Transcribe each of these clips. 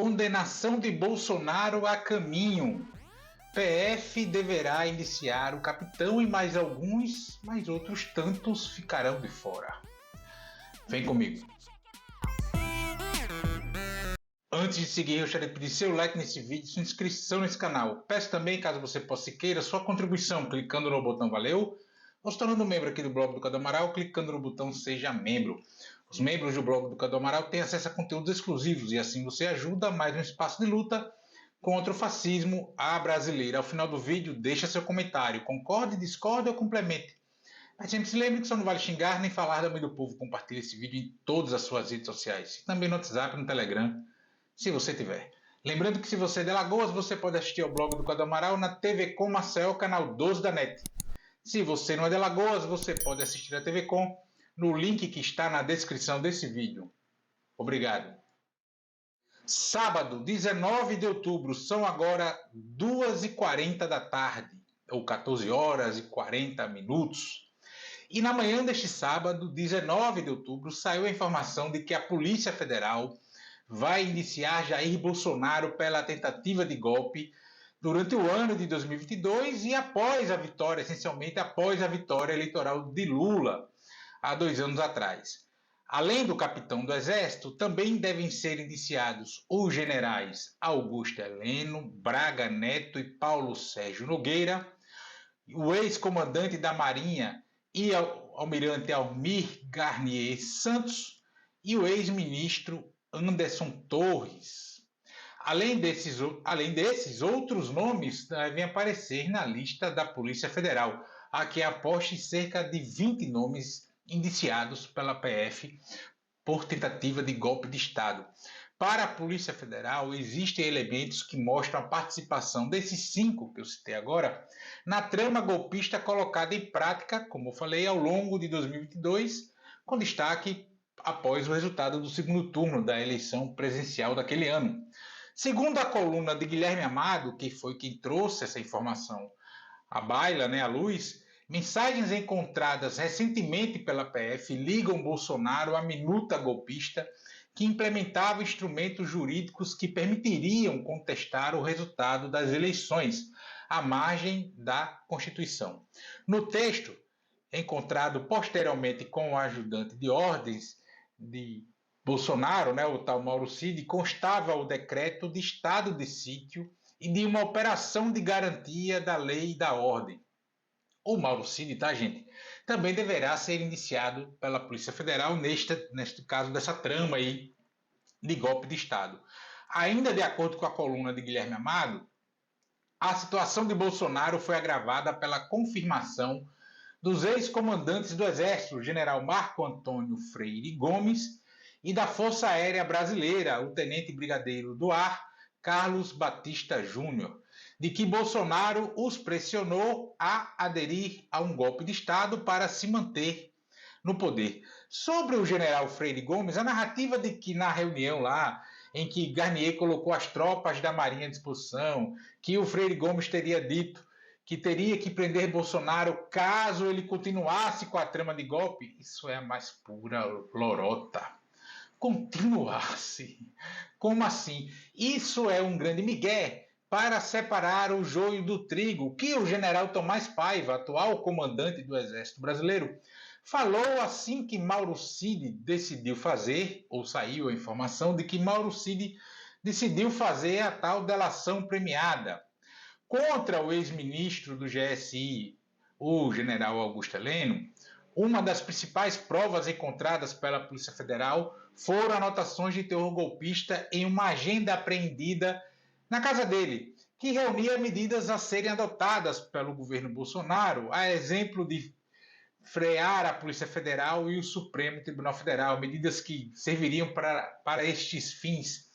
Condenação de Bolsonaro a caminho. PF deverá indiciar o capitão e mais alguns, mas outros tantos ficarão de fora. Vem comigo. Antes de seguir, eu gostaria de pedir seu like nesse vídeo, sua inscrição nesse canal. Peço também, caso você possa queira, sua contribuição clicando no botão valeu, ou se tornando membro aqui do blog do Cadu Amaral, clicando no botão seja membro. Os membros do blog do Cadu Amaral têm acesso a conteúdos exclusivos e assim você ajuda a mais um espaço de luta contra o fascismo à brasileira. Ao final do vídeo, deixa seu comentário. Concorde, discorde ou complemente. Mas sempre se lembre que só não vale xingar nem falar da mãe do povo. Compartilhe esse vídeo em todas as suas redes sociais. E também no WhatsApp e no Telegram, se você tiver. Lembrando que se você é de Alagoas, você pode assistir ao blog do Cadu Amaral na TV Com Marcel, canal 12 da NET. Se você não é de Alagoas, você pode assistir a TV Com no link que está na descrição desse vídeo. Obrigado. Sábado, 19 de outubro, são agora 2h40 da tarde, ou 14 horas e 40 minutos. E na manhã deste sábado, 19 de outubro, saiu a informação de que a Polícia Federal vai indiciar Jair Bolsonaro pela tentativa de golpe durante o ano de 2022 e após a vitória, essencialmente após a vitória eleitoral de Lula, há 2 anos atrás. Além do capitão do Exército, também devem ser indiciados os generais Augusto Heleno, Braga Neto e Paulo Sérgio Nogueira, o ex-comandante da Marinha e almirante Almir Garnier Santos e o ex-ministro Anderson Torres. Além desses, outros nomes devem aparecer na lista da Polícia Federal. Aqui aposta em cerca de 20 nomes indiciados pela PF por tentativa de golpe de Estado. Para a Polícia Federal, existem elementos que mostram a participação desses 5 que eu citei agora na trama golpista colocada em prática, como eu falei, ao longo de 2022, com destaque após o resultado do segundo turno da eleição presidencial daquele ano. Segundo a coluna de Guilherme Amado, que foi quem trouxe essa informação à baila, à luz, mensagens encontradas recentemente pela PF ligam Bolsonaro à minuta golpista que implementava instrumentos jurídicos que permitiriam contestar o resultado das eleições, à margem da Constituição. No texto, encontrado posteriormente com o ajudante de ordens de Bolsonaro, o tal Mauro Cid, constava o decreto de estado de sítio e de uma operação de garantia da lei e da ordem. O Mauro Cid, gente, também deverá ser indiciado pela Polícia Federal neste caso dessa trama aí de golpe de Estado. Ainda de acordo com a coluna de Guilherme Amado, a situação de Bolsonaro foi agravada pela confirmação dos ex-comandantes do Exército, o general Marco Antônio Freire Gomes, e da Força Aérea Brasileira, o tenente brigadeiro do ar, Carlos Batista Júnior, de que Bolsonaro os pressionou a aderir a um golpe de Estado para se manter no poder. Sobre o general Freire Gomes, a narrativa de que na reunião lá, em que Garnier colocou as tropas da Marinha à disposição, que o Freire Gomes teria dito que teria que prender Bolsonaro caso ele continuasse com a trama de golpe, isso é a mais pura lorota. Continuasse? Como assim? Isso é um grande migué para separar o joio do trigo, que o general Tomás Paiva, atual comandante do Exército Brasileiro, falou assim que Mauro Cid decidiu fazer, ou saiu a informação de que Mauro Cid decidiu fazer a tal delação premiada contra o ex-ministro do GSI, o general Augusto Heleno. Uma das principais provas encontradas pela Polícia Federal foram anotações de teor golpista em uma agenda apreendida na casa dele, que reunia medidas a serem adotadas pelo governo Bolsonaro, a exemplo de frear a Polícia Federal e o Supremo Tribunal Federal, medidas que serviriam para estes fins,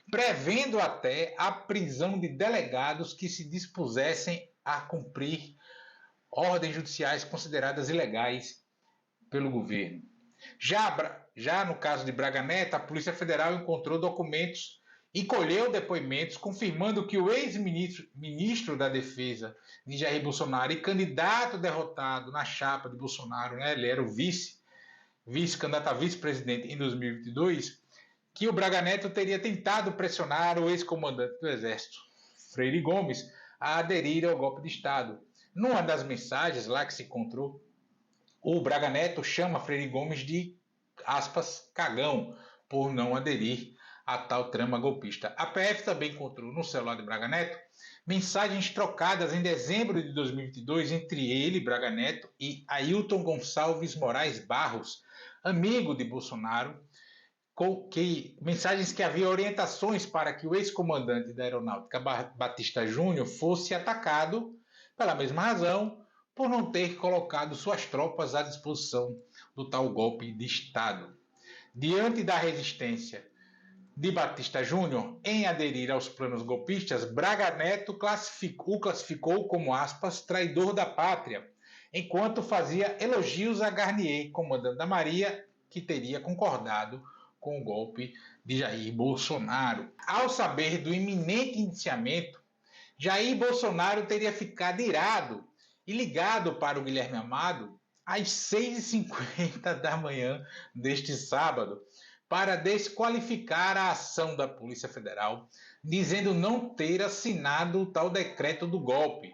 prevendo até a prisão de delegados que se dispusessem a cumprir ordens judiciais consideradas ilegais pelo governo. Já no caso de Braga Neto, a Polícia Federal encontrou documentos e colheu depoimentos confirmando que o ex-ministro da Defesa de Jair Bolsonaro e candidato derrotado na chapa de Bolsonaro, ele era o vice-candidato a vice-presidente em 2022, que o Braga Neto teria tentado pressionar o ex-comandante do Exército, Freire Gomes, a aderir ao golpe de Estado. Numa das mensagens lá que se encontrou, o Braga Neto chama Freire Gomes de, aspas, cagão, por não aderir a tal trama golpista. A PF também encontrou no celular de Braga Neto mensagens trocadas em dezembro de 2022 entre ele, Braga Neto, e Ailton Gonçalves Moraes Barros, amigo de Bolsonaro, mensagens que havia orientações para que o ex-comandante da Aeronáutica, Batista Júnior, fosse atacado pela mesma razão, por não ter colocado suas tropas à disposição do tal golpe de Estado. Diante da resistência de Batista Júnior em aderir aos planos golpistas, Braga Neto o classificou como, aspas, traidor da pátria, enquanto fazia elogios a Garnier, comandante da Marinha, que teria concordado com o golpe de Jair Bolsonaro. Ao saber do iminente indiciamento, Jair Bolsonaro teria ficado irado e ligado para o Guilherme Amado às 6h50 da manhã deste sábado, para desqualificar a ação da Polícia Federal, dizendo não ter assinado o tal decreto do golpe.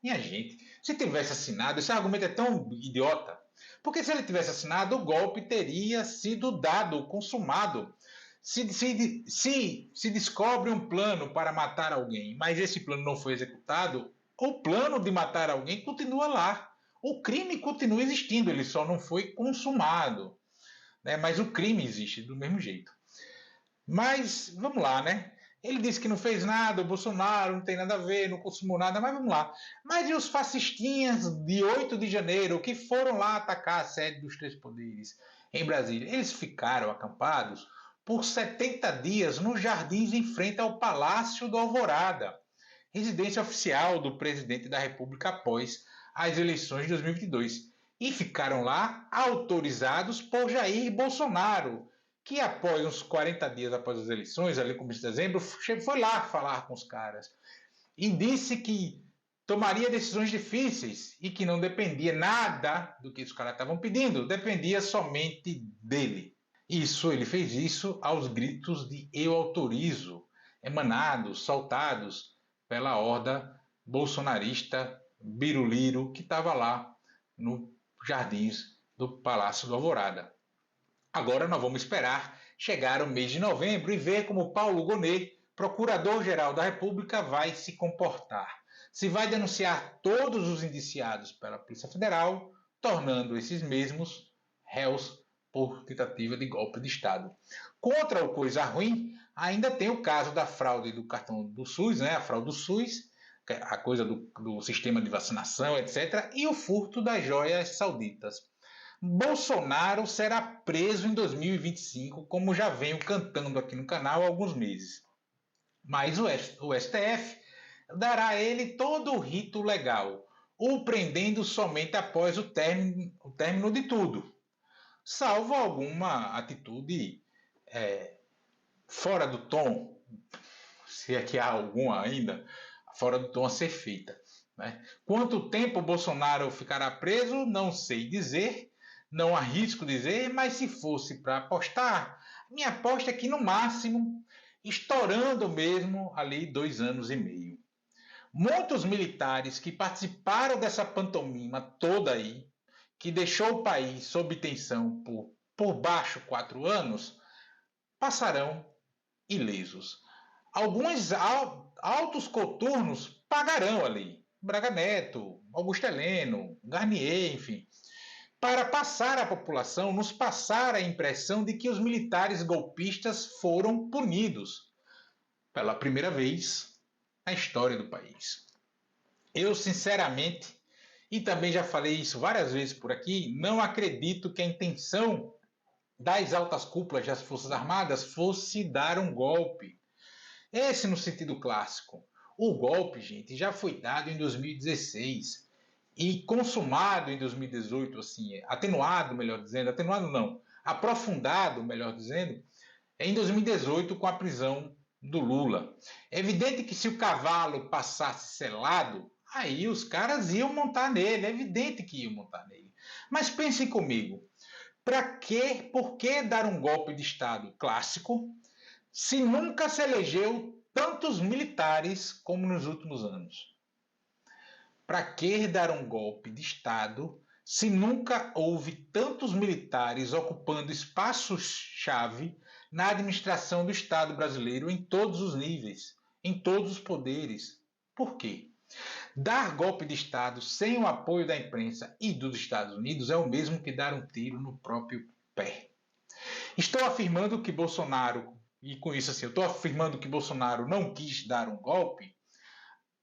Minha gente, se tivesse assinado, esse argumento é tão idiota, porque se ele tivesse assinado, o golpe teria sido dado, consumado. Se descobre um plano para matar alguém, mas esse plano não foi executado, o plano de matar alguém continua lá. O crime continua existindo, ele só não foi consumado. Né? Mas o crime existe do mesmo jeito. Mas vamos lá, né? Ele disse que não fez nada, o Bolsonaro não tem nada a ver, não consumou nada, mas vamos lá. Mas e os fascistinhas de 8 de janeiro que foram lá atacar a sede dos Três Poderes em Brasília? Eles ficaram acampados por 70 dias nos jardins em frente ao Palácio do Alvorada, residência oficial do presidente da República após as eleições de 2022. E ficaram lá autorizados por Jair Bolsonaro, que após uns 40 dias após as eleições, ali no começo de dezembro, foi lá falar com os caras e disse que tomaria decisões difíceis e que não dependia nada do que os caras estavam pedindo, dependia somente dele. Ele fez isso aos gritos de eu autorizo, emanados, soltados pela horda bolsonarista biruliro que estava lá no jardins do Palácio do Alvorada. Agora nós vamos esperar chegar o mês de novembro e ver como Paulo Gonet, procurador-geral da República, vai se comportar. Se vai denunciar todos os indiciados pela Polícia Federal, tornando esses mesmos réus por tentativa de golpe de Estado. Contra o coisa ruim, ainda tem o caso da fraude do cartão do SUS, né? A fraude do SUS, a coisa do sistema de vacinação, etc., e o furto das joias sauditas. Bolsonaro será preso em 2025, como já venho cantando aqui no canal há alguns meses. Mas o STF dará a ele todo o rito legal, o prendendo somente após o término de tudo, salvo alguma atitude fora do tom, se é que há alguma ainda, fora do tom a ser feita. Né? Quanto tempo Bolsonaro ficará preso, não sei dizer, não arrisco dizer, mas se fosse para apostar, minha aposta é que no máximo, estourando mesmo ali 2 anos e meio. Muitos militares que participaram dessa pantomima toda aí, que deixou o país sob tensão por baixo 4 anos, passarão ilesos. Alguns altos coturnos pagarão ali. Braga Neto, Augusto Heleno, Garnier, enfim, para passar à população, nos passar a impressão de que os militares golpistas foram punidos pela primeira vez na história do país. Eu, sinceramente, e também já falei isso várias vezes por aqui, não acredito que a intenção das altas cúpulas das Forças Armadas fosse dar um golpe. Esse no sentido clássico. O golpe, gente, já foi dado em 2016 e consumado em 2018, assim, atenuado, melhor dizendo, atenuado não, aprofundado, melhor dizendo, em 2018 com a prisão do Lula. É evidente que se o cavalo passasse selado, aí os caras iam montar nele, é evidente que iam montar nele. Mas pensem comigo, Por que dar um golpe de Estado clássico se nunca se elegeu tantos militares como nos últimos anos? Para que dar um golpe de Estado se nunca houve tantos militares ocupando espaços-chave na administração do Estado brasileiro em todos os níveis, em todos os poderes? Por quê? Dar golpe de Estado sem o apoio da imprensa e dos Estados Unidos é o mesmo que dar um tiro no próprio pé. Estou afirmando que Bolsonaro, e com isso assim, eu estou afirmando que Bolsonaro não quis dar um golpe?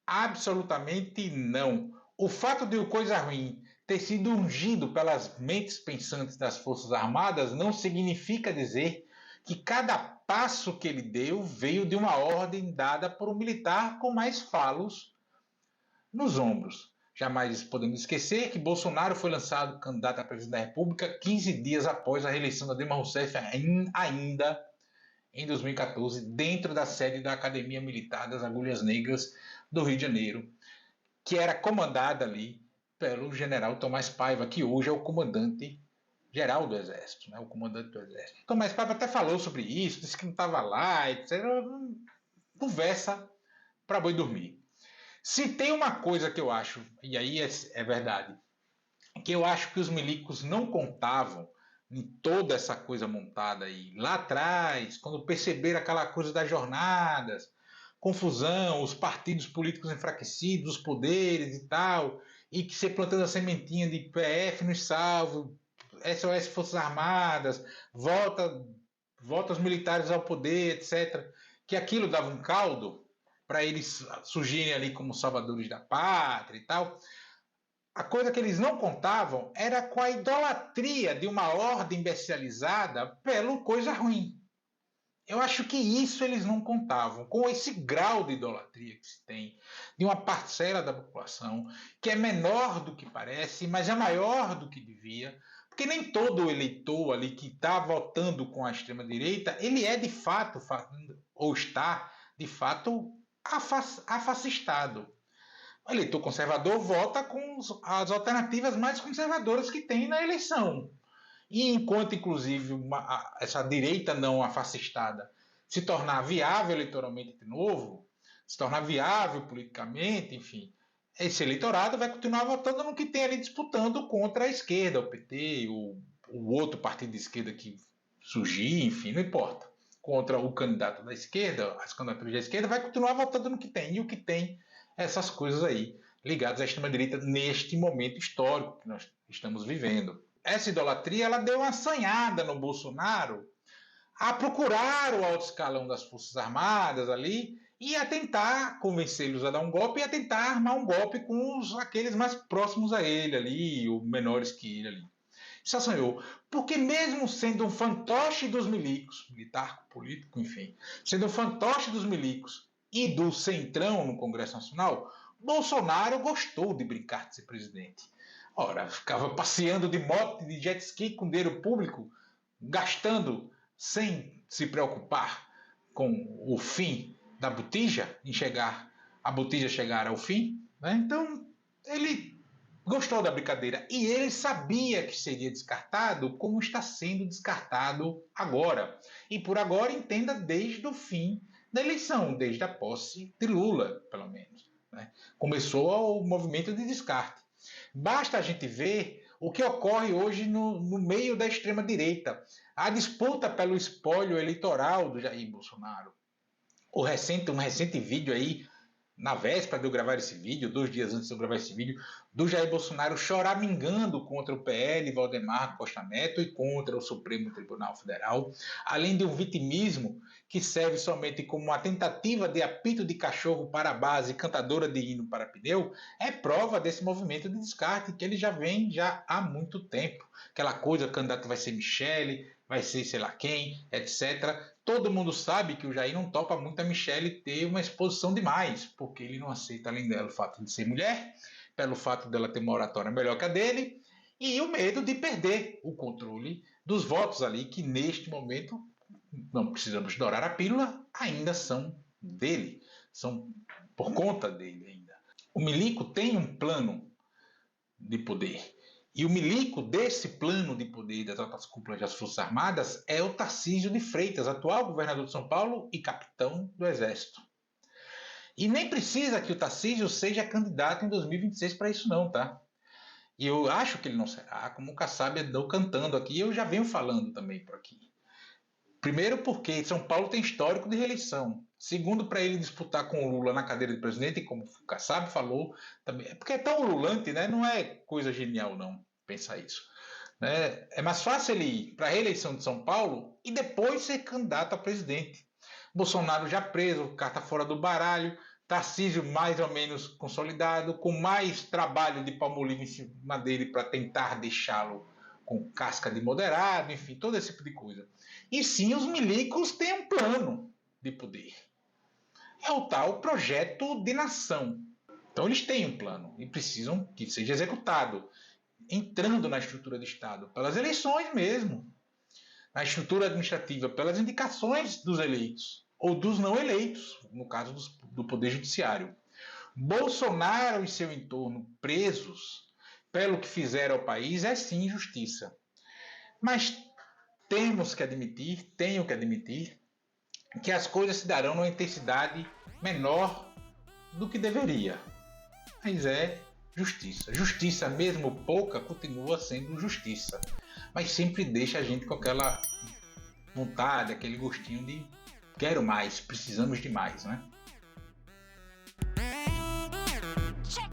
Absolutamente não. O fato de o Coisa Ruim ter sido ungido pelas mentes pensantes das Forças Armadas não significa dizer que cada passo que ele deu veio de uma ordem dada por um militar com mais falos nos ombros. Jamais podemos esquecer que Bolsonaro foi lançado candidato a presidente da República 15 dias após a reeleição da Dilma Rousseff, ainda em 2014, dentro da sede da Academia Militar das Agulhas Negras do Rio de Janeiro, que era comandada ali pelo general Tomás Paiva, que hoje é o comandante geral do Exército, né? O comandante do Exército. Tomás Paiva até falou sobre isso, disse que não estava lá, etc. Conversa para boi dormir. Se tem uma coisa que eu acho, e aí é verdade, que eu acho que os milicos não contavam em toda essa coisa montada aí, lá atrás, quando perceberam aquela coisa das jornadas, confusão, os partidos políticos enfraquecidos, os poderes e tal, e que se plantando a sementinha de PF nos salvo, SOS Forças Armadas, volta os militares ao poder, etc., que aquilo dava um caldo para eles surgirem ali como salvadores da pátria e tal. A coisa que eles não contavam era com a idolatria de uma ordem bestializada pelo Coisa Ruim. Eu acho que isso eles não contavam, com esse grau de idolatria que se tem de uma parcela da população, que é menor do que parece, mas é maior do que devia, porque nem todo eleitor ali que está votando com a extrema-direita, ele é de fato, ou está de fato, afastado. O eleitor conservador vota com as alternativas mais conservadoras que tem na eleição. E enquanto, inclusive, essa direita não fascistada se tornar viável eleitoralmente de novo, se tornar viável politicamente, enfim, esse eleitorado vai continuar votando no que tem ali disputando contra a esquerda, o PT, o outro partido de esquerda que surgir, enfim, não importa. Contra o candidato da esquerda, as candidaturas da esquerda, vai continuar votando no que tem. E o que tem essas coisas aí ligadas à extrema-direita neste momento histórico que nós estamos vivendo. Essa idolatria ela deu uma assanhada no Bolsonaro a procurar o alto escalão das Forças Armadas ali e a tentar convencê-los a dar um golpe e a tentar armar um golpe com aqueles mais próximos a ele ali, ou menores que ele ali. Isso assanhou, porque mesmo sendo um fantoche dos milicos, militar, político, enfim, sendo um fantoche dos milicos e do centrão no Congresso Nacional, Bolsonaro gostou de brincar de ser presidente. Ora, ficava passeando de moto, de jet ski com dinheiro público, gastando sem se preocupar com o fim da botija, a botija chegar ao fim, né? Então ele gostou da brincadeira e ele sabia que seria descartado como está sendo descartado agora. E por agora entenda desde o fim da eleição, desde a posse de Lula, pelo menos, né? Começou o movimento de descarte. Basta a gente ver o que ocorre hoje no meio da extrema-direita. A disputa pelo espólio eleitoral do Jair Bolsonaro. Um recente vídeo aí, na véspera de eu gravar esse vídeo, 2 dias antes de eu gravar esse vídeo, do Jair Bolsonaro choramingando contra o PL, Valdemar Costa Neto e contra o Supremo Tribunal Federal, além de um vitimismo que serve somente como uma tentativa de apito de cachorro para a base cantadora de hino para pneu, é prova desse movimento de descarte que ele já vem há muito tempo. Aquela coisa, o candidato vai ser Michele, vai ser sei lá quem, etc. Todo mundo sabe que o Jair não topa muito a Michele ter uma exposição demais, porque ele não aceita, além dela, o fato de ser mulher, pelo fato dela ter uma oratória melhor que a dele, e o medo de perder o controle dos votos ali, que neste momento, não precisamos dourar a pílula, ainda são dele, são por conta dele ainda. O milico tem um plano de poder, E o milico desse plano de poder das altas cúpulas das Forças Armadas é o Tarcísio de Freitas, atual governador de São Paulo e capitão do Exército. E nem precisa que o Tarcísio seja candidato em 2026 para isso não, tá? E eu acho que ele não será, como o Kassab andou cantando aqui, eu já venho falando também por aqui. Primeiro porque São Paulo tem histórico de reeleição. Segundo, para ele disputar com o Lula na cadeira de presidente, como o Kassab falou, também, é porque é tão ululante, né? Não é coisa genial não pensar isso. Né? É mais fácil ele ir para a reeleição de São Paulo e depois ser candidato a presidente. Bolsonaro já preso, carta fora do baralho, Tarcísio mais ou menos consolidado, com mais trabalho de Palmolive em cima dele para tentar deixá-lo com casca de moderado, enfim, todo esse tipo de coisa. E sim, os milicos têm um plano de poder. É o tal projeto de nação. Então eles têm um plano e precisam que seja executado, entrando na estrutura do Estado, pelas eleições mesmo, na estrutura administrativa, pelas indicações dos eleitos ou dos não eleitos, no caso do Poder Judiciário. Bolsonaro e seu entorno presos pelo que fizeram ao país é sim injustiça. Mas temos que admitir, tenho que admitir, que as coisas se darão numa intensidade menor do que deveria. Mas é justiça. Justiça, mesmo pouca, continua sendo justiça. Mas sempre deixa a gente com aquela vontade, aquele gostinho de quero mais, precisamos de mais, né?